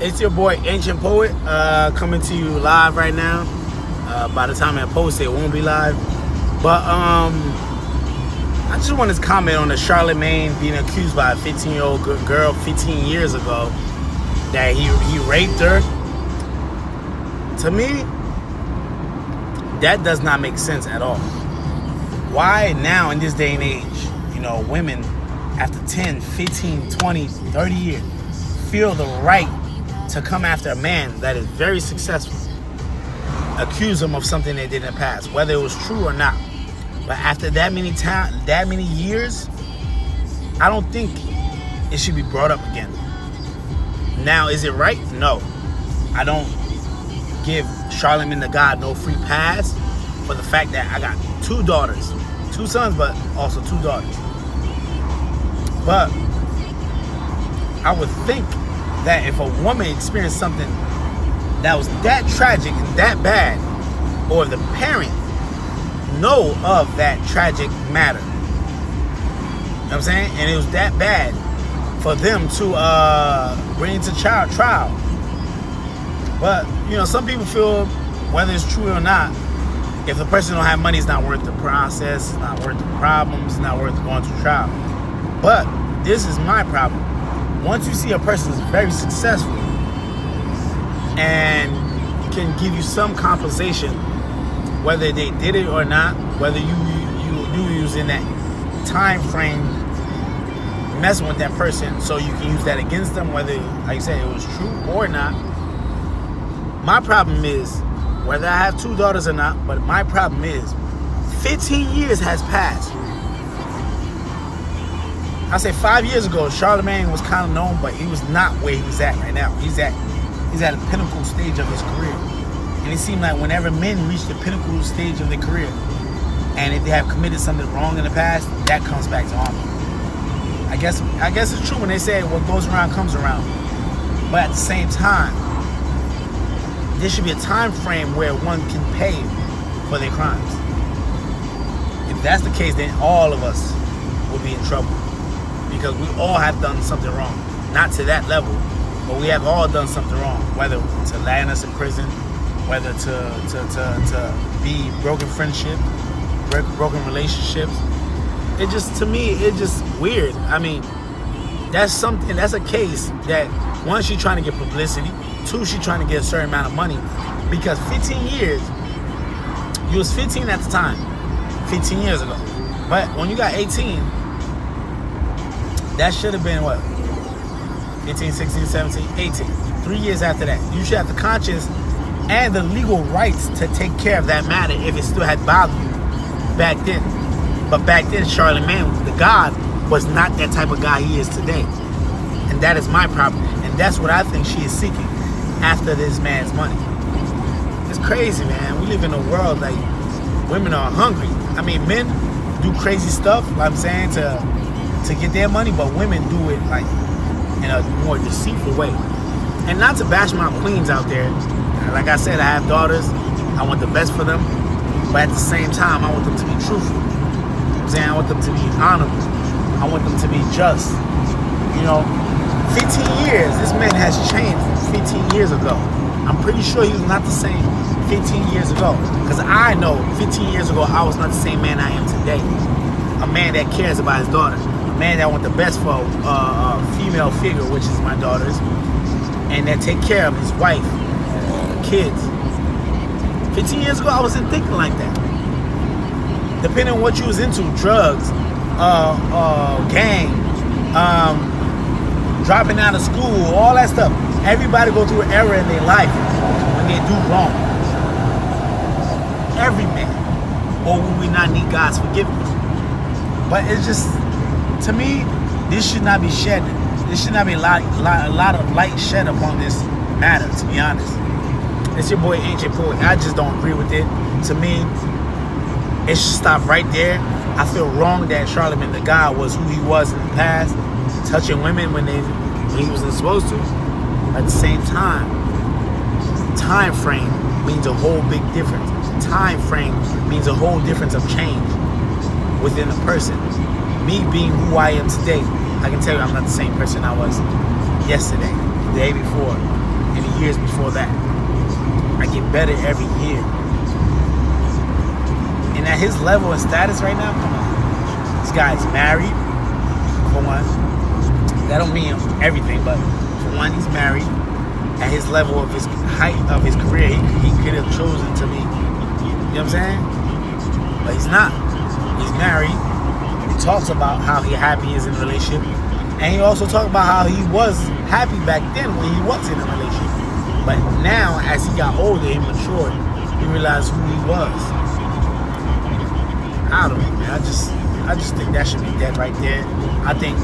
It's your boy Ancient Poet coming to you live right now. By the time I post it, it won't be live. But I just wanted to comment on the Charlemagne being accused by a 15-year-old girl 15 years ago that he raped her. To me, that does not make sense at all. Why now in this day and age, women after 10, 15, 20, 30 years feel the right to come after a man that is very successful, accuse him of something they did in the past, whether it was true or not. But after that many years, I don't think it should be brought up again. Now, is it right? No. I don't give Charlemagne the God no free pass for the fact that I got 2 daughters. 2 sons, but also 2 daughters. But I would think that if a woman experienced something that was that tragic and that bad, or if the parent know of that tragic matter, you know what I'm saying? And it was that bad for them to bring it to trial. But, some people feel, whether it's true or not, if the person don't have money, it's not worth the process, it's not worth the problems, it's not worth going to trial. But this is my problem. Once you see a person is very successful and can give you some compensation, whether they did it or not, whether you knew you was in that time frame messing with that person, so you can use that against them, whether, like you said, it was true or not. My problem is, whether I have 2 daughters or not, but my problem is 15 years has passed. I say 5 years ago, Charlemagne was kind of known, but he was not where he was at right now. He's at a pinnacle stage of his career. And it seemed like whenever men reach the pinnacle stage of their career, and if they have committed something wrong in the past, that comes back to haunt them. I guess it's true when they say what goes around comes around. But at the same time, there should be a time frame where one can pay for their crimes. If that's the case, then all of us will be in trouble, because we all have done something wrong. Not to that level, but we have all done something wrong, whether to land us in prison, whether to be broken friendships, broken relationships. To me, it's just weird. I mean, that's a case that, one, she's trying to get publicity, 2, she's trying to get a certain amount of money, because 15 years, you was 15 at the time, 15 years ago. But when you got 18, that should have been what? 15, 16, 17, 18. 3 years after that. You should have the conscience and the legal rights to take care of that matter if it still had bothered you back then. But back then, Charlemagne, the God, was not that type of guy he is today. And that is my problem. And that's what I think she is seeking after this man's money. It's crazy, man. We live in a world like women are hungry. I mean, men do crazy stuff, like I'm saying, to get their money, but women do it like in a more deceitful way. And not to bash my queens out there. Like I said, I have daughters. I want the best for them. But at the same time, I want them to be truthful. I want them to be honorable. I want them to be just. 15 years, this man has changed from 15 years ago. I'm pretty sure he was not the same 15 years ago. Because I know 15 years ago, I was not the same man I am today. A man that cares about his daughter. A man that wants the best for a female figure, which is my daughters. And that take care of his wife, kids. 15 years ago, I wasn't thinking like that. Depending on what you was into, drugs, gang, dropping out of school, all that stuff. Everybody go through an era in their life when they do wrong. Every man. Or will we not need God's forgiveness? But it's just, to me, this should not be shed. There should not be a lot of light shed upon this matter, to be honest. It's your boy Ancient Poet. I just don't agree with it. To me, it should stop right there. I feel wrong that Charlemagne the God was who he was in the past, touching women when he wasn't supposed to. At the same time frame means a whole big difference. Time frame means a whole difference of change within a person. Me being who I am today, I can tell you I'm not the same person I was yesterday, the day before, years before that. I get better every year. And at his level and status right now, come on. This guy is married, for one. That don't mean everything, but for one, he's married. At his level of his height of his career, he could have chosen to be, you know what I'm saying? But he's not. He's married. He talks about how happy he is in a relationship. And he also talked about how he was happy back then when he was in a relationship. But now, as he got older, he matured, he realized who he was. I don't know, man. I just think that should be dead right there. I think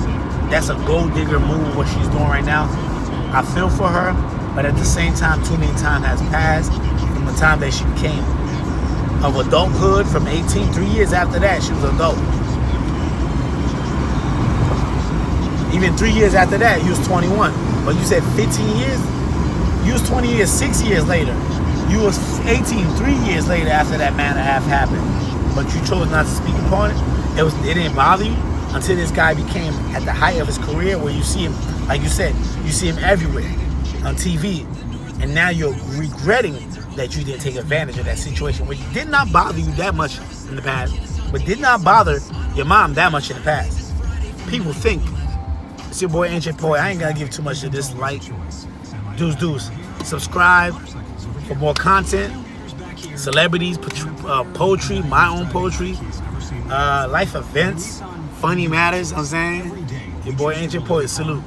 that's a gold digger move, what she's doing right now. I feel for her, but at the same time, too many time has passed from the time that she became of adulthood. From 18, 3 years after that, she was adult. Even 3 years after that, you was 21. But you said 15 years? You was 20 years, 6 years later. You was 18, 3 years later after that man and a half happened. But you chose not to speak upon it. It didn't bother you until this guy became at the height of his career, where you see him, like you said, you see him everywhere on TV. And now you're regretting that you didn't take advantage of that situation, which did not bother you that much in the past, but did not bother your mom that much in the past. People think. It's your boy Ancient Poet. I ain't gonna give too much of this. Like, deuce. Subscribe for more content. Celebrities, poetry, my own poetry, life events, funny matters. I'm saying, your boy Ancient Poet. Salute.